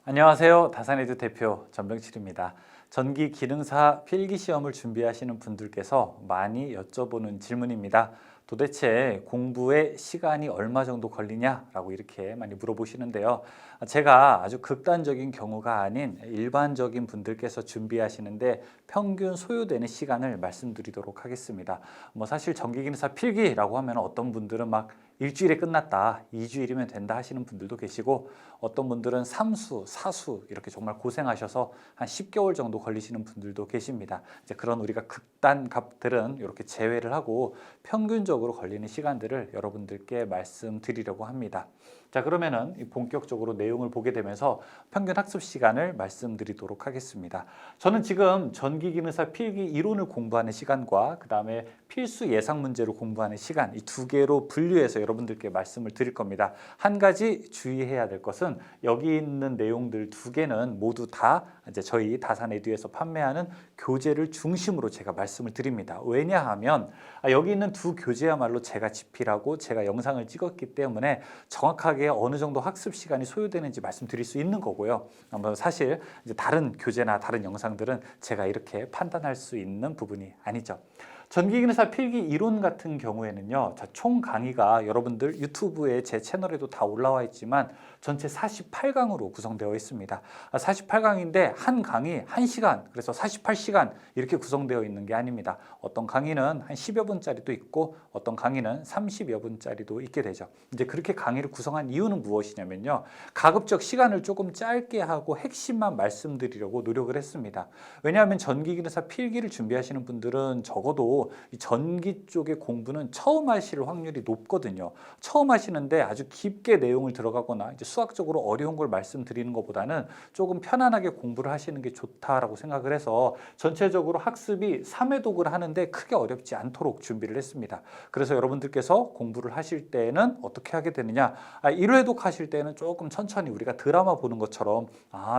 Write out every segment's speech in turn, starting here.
안녕하세요. 다산에듀 대표 전병칠입니다. 전기 기능사 필기시험을 준비하시는 분들께서 많이 여쭤보는 질문입니다. 도대체 공부에 시간이 얼마 정도 걸리냐라고 이렇게 많이 물어보시는데요. 제가 아주 극단적인 경우가 아닌 일반적인 분들께서 준비하시는데 평균 소요되는 시간을 말씀드리도록 하겠습니다. 사실 전기기능사 필기라고 하면 어떤 분들은 막 일주일에 끝났다, 2주일이면 된다 하시는 분들도 계시고 어떤 분들은 3수, 4수 이렇게 정말 고생하셔서 한 10개월 정도 걸리시는 분들도 계십니다. 이제 그런 우리가 극단값들은 이렇게 제외를 하고 평균적으로 걸리는 시간들을 여러분들께 말씀드리려고 합니다. 자, 그러면은 본격적으로 내용을 보게 되면서 평균 학습 시간을 말씀드리도록 하겠습니다. 저는 지금 전기기능사 필기 이론을 공부하는 시간과 그 다음에 필수 예상 문제를 공부하는 시간 이 두 개로 분류해서 여러분들께 말씀을 드릴 겁니다. 한 가지 주의해야 될 것은 여기 있는 내용들 두 개는 모두 다 이제 저희 다산에듀에서 판매하는 교재를 중심으로 제가 말씀을 드립니다. 왜냐하면 여기 있는 두 교재야말로 제가 집필하고 제가 영상을 찍었기 때문에 정확하게 어느 정도 학습 시간이 소요되는지 말씀드릴 수 있는 거고요. 사실 이제 다른 교재나 다른 영상들은 제가 이렇게 판단할 수 있는 부분이 아니죠. 전기기능사 필기 이론 같은 경우에는요, 총 강의가 여러분들 유튜브에 제 채널에도 다 올라와 있지만 전체 48강으로 구성되어 있습니다. 48강인데 한 강의 1시간, 그래서 48시간 이렇게 구성되어 있는 게 아닙니다. 어떤 강의는 한 10여 분짜리도 있고 어떤 강의는 30여 분짜리도 있게 되죠. 이제 그렇게 강의를 구성한 이유는 무엇이냐면요, 가급적 시간을 조금 짧게 하고 핵심만 말씀드리려고 노력을 했습니다. 왜냐하면 전기기능사 필기를 준비하시는 분들은 적어도 이 전기 쪽의 공부는 처음 하실 확률이 높거든요. 처음 하시는데 아주 깊게 내용을 들어가거나 이제 수학적으로 어려운 걸 말씀드리는 것보다는 조금 편안하게 공부를 하시는 게 좋다라고 생각을 해서 전체적으로 학습이 3회독을 하는데 크게 어렵지 않도록 준비를 했습니다. 그래서 여러분들께서 공부를 하실 때는 어떻게 하게 되느냐, 1회독 하실 때는 조금 천천히 우리가 드라마 보는 것처럼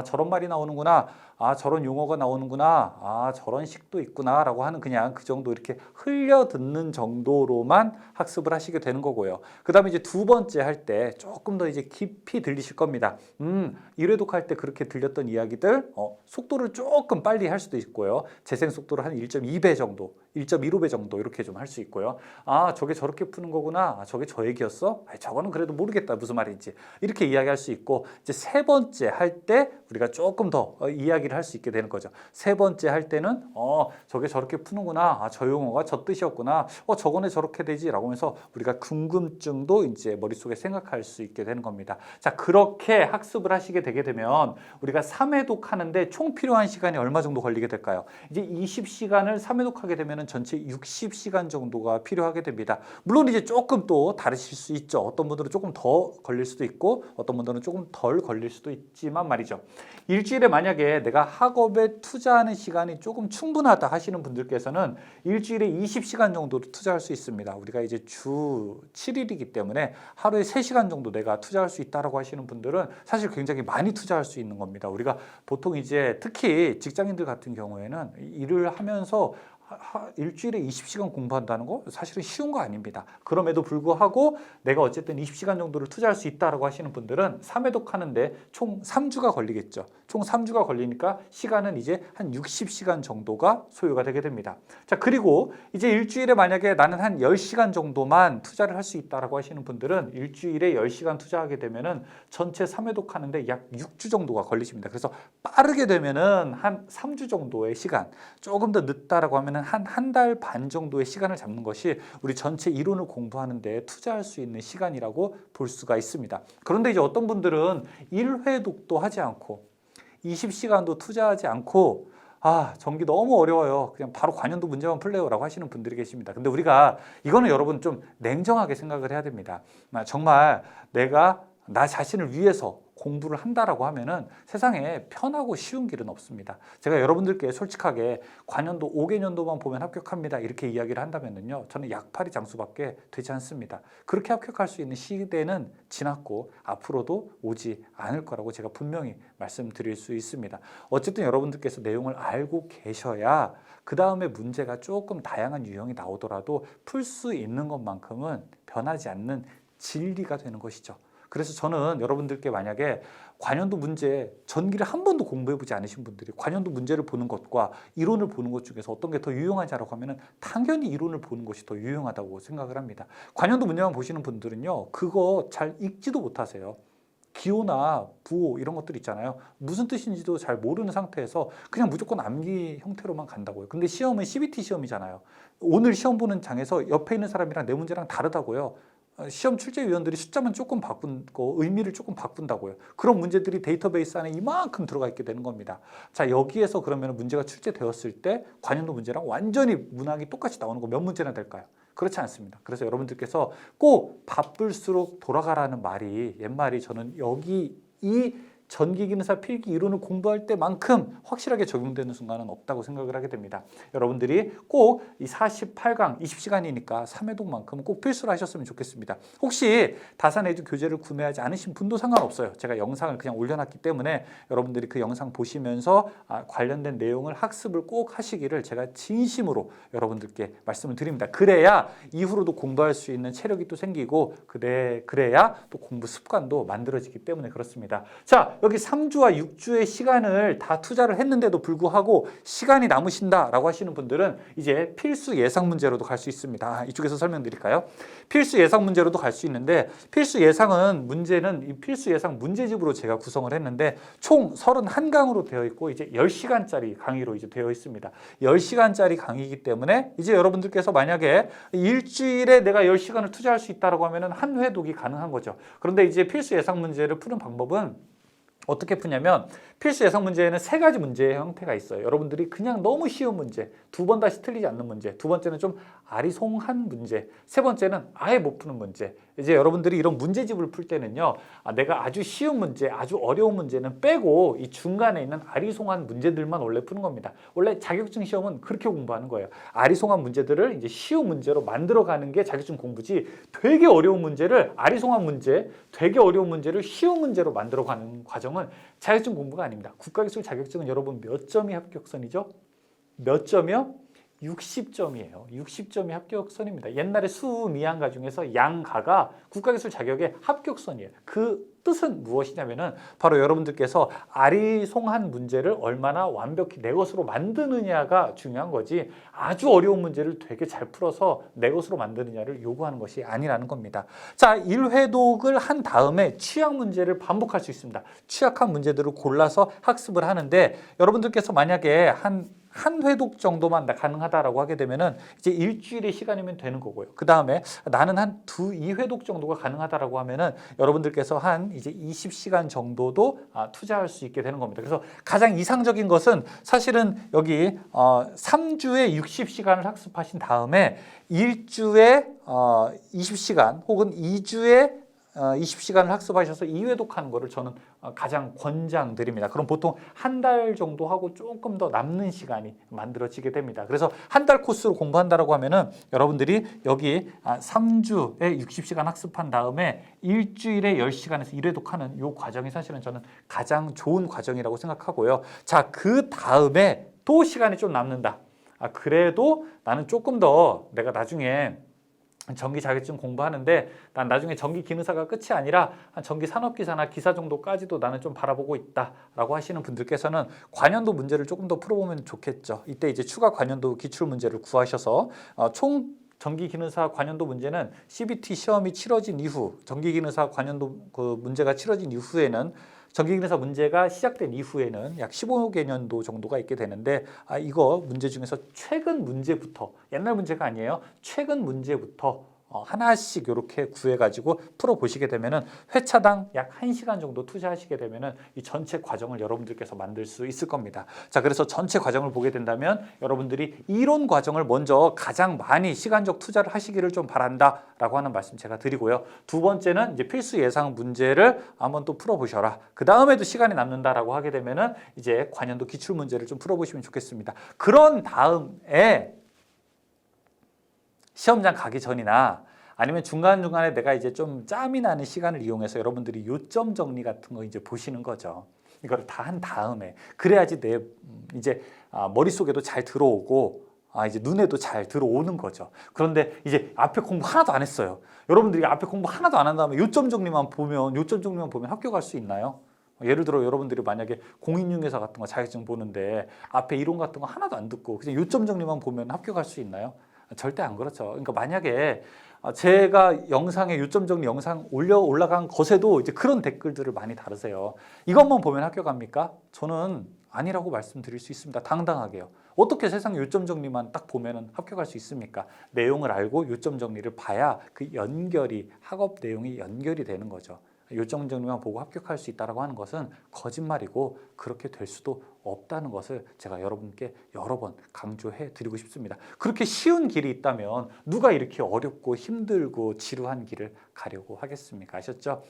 저런 말이 나오는구나, 저런 용어가 나오는구나, 저런 식도 있구나 라고 하는 그냥 그 정도 이렇게 흘려 듣는 정도로만 학습을 하시게 되는 거고요. 그 다음에 이제 두 번째 할 때 조금 더 이제 깊이 들리실 겁니다. 1회독 할 때 그렇게 들렸던 이야기들 속도를 조금 빨리 할 수도 있고요. 재생 속도를 한 1.2배 정도, 1.15배 정도 이렇게 좀 할 수 있고요. 저게 저렇게 푸는 거구나. 저게 저 얘기였어? 저거는 그래도 모르겠다. 무슨 말인지. 이렇게 이야기할 수 있고 이제 세 번째 할 때 우리가 조금 더 이야기를 할 수 있게 되는 거죠. 세 번째 할 때는 저게 저렇게 푸는구나. 저 용어가 저 뜻이었구나. 저거는 저렇게 되지 라고 하면서 우리가 궁금증도 이제 머릿속에 생각할 수 있게 되는 겁니다. 자, 그렇게 학습을 하시게 되게 되면 우리가 3회독 하는데 총 필요한 시간이 얼마 정도 걸리게 될까요? 이제 20시간을 3회독 하게 되면 전체 60시간 정도가 필요하게 됩니다. 물론 이제 조금 또 다르실 수 있죠. 어떤 분들은 조금 더 걸릴 수도 있고 어떤 분들은 조금 덜 걸릴 수도 있지만 말이죠. 일주일에 만약에 내가 학업에 투자하는 시간이 조금 충분하다 하시는 분들께서는 일주일에 20시간 정도로 투자할 수 있습니다. 우리가 이제 주 7일이기 때문에 하루에 3시간 정도 내가 투자할 수 있다라고 하시는 분들은 사실 굉장히 많이 투자할 수 있는 겁니다. 우리가 보통 이제 특히 직장인들 같은 경우에는 일을 하면서 일주일에 20시간 공부한다는 거 사실은 쉬운 거 아닙니다. 그럼에도 불구하고 내가 어쨌든 20시간 정도를 투자할 수 있다라고 하시는 분들은 3회독 하는데 총 3주가 걸리겠죠. 총 3주가 걸리니까 시간은 이제 한 60시간 정도가 소요가 되게 됩니다. 자, 그리고 이제 일주일에 만약에 나는 한 10시간 정도만 투자를 할 수 있다라고 하시는 분들은 일주일에 10시간 투자하게 되면은 전체 3회독 하는데 약 6주 정도가 걸리십니다. 그래서 빠르게 되면은 한 3주 정도의 시간, 조금 더 늦다라고 하면 한 달 반 정도의 시간을 잡는 것이 우리 전체 이론을 공부하는 데 투자할 수 있는 시간이라고 볼 수가 있습니다. 그런데 이제 어떤 분들은 1회독도 하지 않고 20시간도 투자하지 않고 전기 너무 어려워요. 그냥 바로 관연도 문제만 풀래요 라고 하시는 분들이 계십니다. 근데 우리가 이거는 여러분 좀 냉정하게 생각을 해야 됩니다. 정말 내가 나 자신을 위해서 공부를 한다라고 하면은 세상에 편하고 쉬운 길은 없습니다. 제가 여러분들께 솔직하게 관연도 5개년도만 보면 합격합니다. 이렇게 이야기를 한다면요. 저는 약팔이 장수밖에 되지 않습니다. 그렇게 합격할 수 있는 시대는 지났고 앞으로도 오지 않을 거라고 제가 분명히 말씀드릴 수 있습니다. 어쨌든 여러분들께서 내용을 알고 계셔야 그 다음에 문제가 조금 다양한 유형이 나오더라도 풀 수 있는 것만큼은 변하지 않는 진리가 되는 것이죠. 그래서 저는 여러분들께 만약에 관연도 문제, 전기를 한 번도 공부해보지 않으신 분들이 관연도 문제를 보는 것과 이론을 보는 것 중에서 어떤 게 더 유용하냐라고 하면은 당연히 이론을 보는 것이 더 유용하다고 생각을 합니다. 관연도 문제만 보시는 분들은요, 그거 잘 읽지도 못하세요. 기호나 부호 이런 것들 있잖아요. 무슨 뜻인지도 잘 모르는 상태에서 그냥 무조건 암기 형태로만 간다고요. 근데 시험은 CBT 시험이잖아요. 오늘 시험 보는 장에서 옆에 있는 사람이랑 내 문제랑 다르다고요. 시험 출제위원들이 숫자만 조금 바꾼고 의미를 조금 바꾼다고요. 그런 문제들이 데이터베이스 안에 이만큼 들어가 있게 되는 겁니다. 자, 여기에서 그러면 문제가 출제되었을 때 관연도 문제랑 완전히 문항이 똑같이 나오는 거 몇 문제나 될까요? 그렇지 않습니다. 그래서 여러분들께서 꼭 바쁠수록 돌아가라는 말이, 옛말이 저는 여기 이 전기기능사 필기 이론을 공부할 때만큼 확실하게 적용되는 순간은 없다고 생각을 하게 됩니다. 여러분들이 꼭 이 48강 20시간이니까 3회독만큼은 꼭 필수로 하셨으면 좋겠습니다. 혹시 다산에듀 교재를 구매하지 않으신 분도 상관없어요. 제가 영상을 그냥 올려놨기 때문에 여러분들이 그 영상 보시면서 관련된 내용을 학습을 꼭 하시기를 제가 진심으로 여러분들께 말씀을 드립니다. 그래야 이후로도 공부할 수 있는 체력이 또 생기고 그래야 또 공부 습관도 만들어지기 때문에 그렇습니다. 자, 여기 3주와 6주의 시간을 다 투자를 했는데도 불구하고 시간이 남으신다라고 하시는 분들은 이제 필수 예상 문제로도 갈 수 있습니다. 이쪽에서 설명드릴까요? 필수 예상 문제로도 갈 수 있는데, 필수 예상은 문제는 이 필수 예상 문제집으로 제가 구성을 했는데 총 31강으로 되어 있고 이제 10시간짜리 강의로 이제 되어 있습니다. 10시간짜리 강의이기 때문에 이제 여러분들께서 만약에 일주일에 내가 10시간을 투자할 수 있다라고 하면은 한 회독이 가능한 거죠. 그런데 이제 필수 예상 문제를 푸는 방법은 어떻게 푸냐면, 필수 예상 문제에는 3가지 문제의 형태가 있어요. 여러분들이 그냥 너무 쉬운 문제, 2번 다시 틀리지 않는 문제, 2번째는 좀 아리송한 문제, 3번째는 아예 못 푸는 문제. 이제 여러분들이 이런 문제집을 풀 때는요, 내가 아주 쉬운 문제, 아주 어려운 문제는 빼고 이 중간에 있는 아리송한 문제들만 원래 푸는 겁니다. 원래 자격증 시험은 그렇게 공부하는 거예요. 아리송한 문제들을 이제 쉬운 문제로 만들어가는 게 자격증 공부지, 되게 어려운 문제를 아리송한 문제, 되게 어려운 문제를 쉬운 문제로 만들어가는 과정은 자격증 공부가 아닙니다. 국가기술 자격증은 여러분 몇 점이 합격선이죠? 몇 점이요? 60점이에요. 60점이 합격선입니다. 옛날에 수미양가 중에서 양가가 국가기술 자격의 합격선이에요. 그 뜻은 무엇이냐면은 바로 여러분들께서 아리송한 문제를 얼마나 완벽히 내 것으로 만드느냐가 중요한 거지, 아주 어려운 문제를 되게 잘 풀어서 내 것으로 만드느냐를 요구하는 것이 아니라는 겁니다. 자, 1회독을 한 다음에 취약 문제를 반복할 수 있습니다. 취약한 문제들을 골라서 학습을 하는데, 여러분들께서 만약에 한 회독 정도만 가능하다라고 하게 되면은 이제 일주일의 시간이면 되는 거고요. 그 다음에 나는 한 2회독 정도가 가능하다라고 하면은 여러분들께서 한 이제 20시간 정도도 투자할 수 있게 되는 겁니다. 그래서 가장 이상적인 것은 사실은 여기 3주에 60시간을 학습하신 다음에 1주에 20시간 혹은 2주에 20시간을 학습하셔서 2회독하는 거를 저는 가장 권장드립니다. 그럼 보통 한 달 정도 하고 조금 더 남는 시간이 만들어지게 됩니다. 그래서 한 달 코스로 공부한다라고 하면은 여러분들이 여기 3주에 60시간 학습한 다음에 일주일에 10시간에서 1회독하는 이 과정이 사실은 저는 가장 좋은 과정이라고 생각하고요. 자, 그 다음에 또 시간이 좀 남는다. 그래도 나는 조금 더 내가 나중에 전기 자격증 공부하는데 난 나중에 전기 기능사가 끝이 아니라 한 전기 산업기사나 기사 정도까지도 나는 좀 바라보고 있다라고 하시는 분들께서는 관연도 문제를 조금 더 풀어보면 좋겠죠. 이때 이제 추가 관연도 기출 문제를 구하셔서 총 전기기능사 관연도 문제는 CBT 시험이 치러진 이후, 전기기능사 관연도 그 문제가 치러진 이후에는, 전기기능사 문제가 시작된 이후에는 약 15개년도 정도가 있게 되는데, 이거 문제 중에서 최근 문제부터, 옛날 문제가 아니에요. 최근 문제부터 하나씩 이렇게 구해가지고 풀어보시게 되면은 회차당 약 1시간 정도 투자하시게 되면은 이 전체 과정을 여러분들께서 만들 수 있을 겁니다. 자, 그래서 전체 과정을 보게 된다면 여러분들이 이론 과정을 먼저 가장 많이 시간적 투자를 하시기를 좀 바란다라고 하는 말씀 제가 드리고요. 두 번째는 이제 필수 예상 문제를 한번 또 풀어보셔라. 그 다음에도 시간이 남는다라고 하게 되면은 이제 관연도 기출 문제를 좀 풀어보시면 좋겠습니다. 그런 다음에 시험장 가기 전이나 아니면 중간중간에 내가 이제 좀 짬이 나는 시간을 이용해서 여러분들이 요점 정리 같은 거 이제 보시는 거죠. 이걸 다 한 다음에 그래야지 내 이제 머릿속에도 잘 들어오고 이제 눈에도 잘 들어오는 거죠. 그런데 이제 앞에 공부 하나도 안 했어요. 여러분들이 앞에 공부 하나도 안 한 다음에 요점 정리만 보면 학교 갈 수 있나요? 예를 들어 여러분들이 만약에 공인중개사 같은 거 자격증 보는데 앞에 이론 같은 거 하나도 안 듣고 그냥 요점 정리만 보면 합격 갈 수 있나요? 절대 안 그렇죠. 그러니까 만약에 제가 영상에 요점 정리 영상 올라간 것에도 이제 그런 댓글들을 많이 다루세요. 이것만 보면 합격합니까? 저는 아니라고 말씀드릴 수 있습니다. 당당하게요. 어떻게 세상 요점 정리만 딱 보면은 합격할 수 있습니까? 내용을 알고 요점 정리를 봐야 그 연결이 학업 내용이 연결이 되는 거죠. 요점 정리만 보고 합격할 수 있다라고 하는 것은 거짓말이고 그렇게 될 수도 없다는 것을 제가 여러분께 여러 번 강조해 드리고 싶습니다. 그렇게 쉬운 길이 있다면 누가 이렇게 어렵고 힘들고 지루한 길을 가려고 하겠습니까? 아셨죠?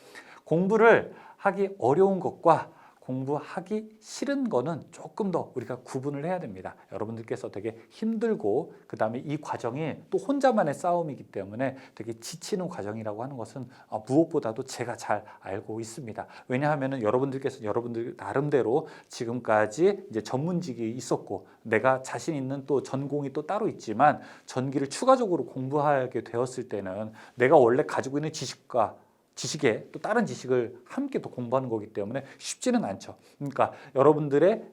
공부를 하기 어려운 것과 공부하기 싫은 거는 조금 더 우리가 구분을 해야 됩니다. 여러분들께서 되게 힘들고 그 다음에 이 과정이 또 혼자만의 싸움이기 때문에 되게 지치는 과정이라고 하는 것은 무엇보다도 제가 잘 알고 있습니다. 왜냐하면 여러분들께서 여러분들 나름대로 지금까지 이제 전문직이 있었고 내가 자신 있는 또 전공이 또 따로 있지만 전기를 추가적으로 공부하게 되었을 때는 내가 원래 가지고 있는 지식에 또 다른 지식을 함께 또 공부하는 거기 때문에 쉽지는 않죠. 그러니까 여러분들의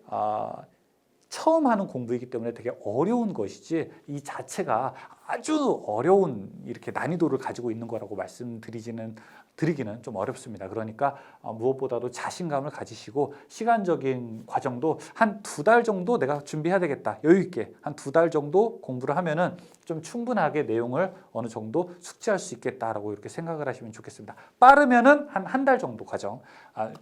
처음 하는 공부이기 때문에 되게 어려운 것이지 이 자체가 아주 어려운 이렇게 난이도를 가지고 있는 거라고 드리기는 좀 어렵습니다. 그러니까 무엇보다도 자신감을 가지시고 시간적인 과정도 한 2달 정도 내가 준비해야 되겠다. 여유 있게 한 2달 정도 공부를 하면은 좀 충분하게 내용을 어느 정도 숙지할 수 있겠다라고 이렇게 생각을 하시면 좋겠습니다. 빠르면은 한 달 정도 과정,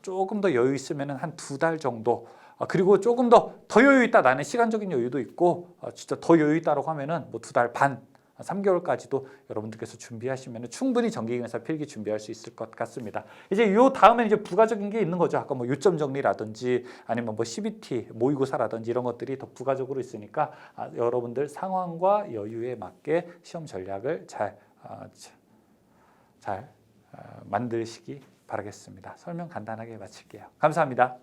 조금 더 여유 있으면은 한 2달 정도. 그리고 조금 더 여유 있다. 나는 시간적인 여유도 있고 진짜 더 여유 있다라고 하면은 뭐 2달 반, 3개월까지도 여러분들께서 준비하시면 충분히 전기기능사 필기 준비할 수 있을 것 같습니다. 이제 요 다음에 이제 부가적인 게 있는 거죠. 아까 뭐 요점 정리라든지 아니면 뭐 CBT, 모의고사라든지 이런 것들이 더 부가적으로 있으니까 여러분들 상황과 여유에 맞게 시험 전략을 잘 만드시기 바라겠습니다. 설명 간단하게 마칠게요. 감사합니다.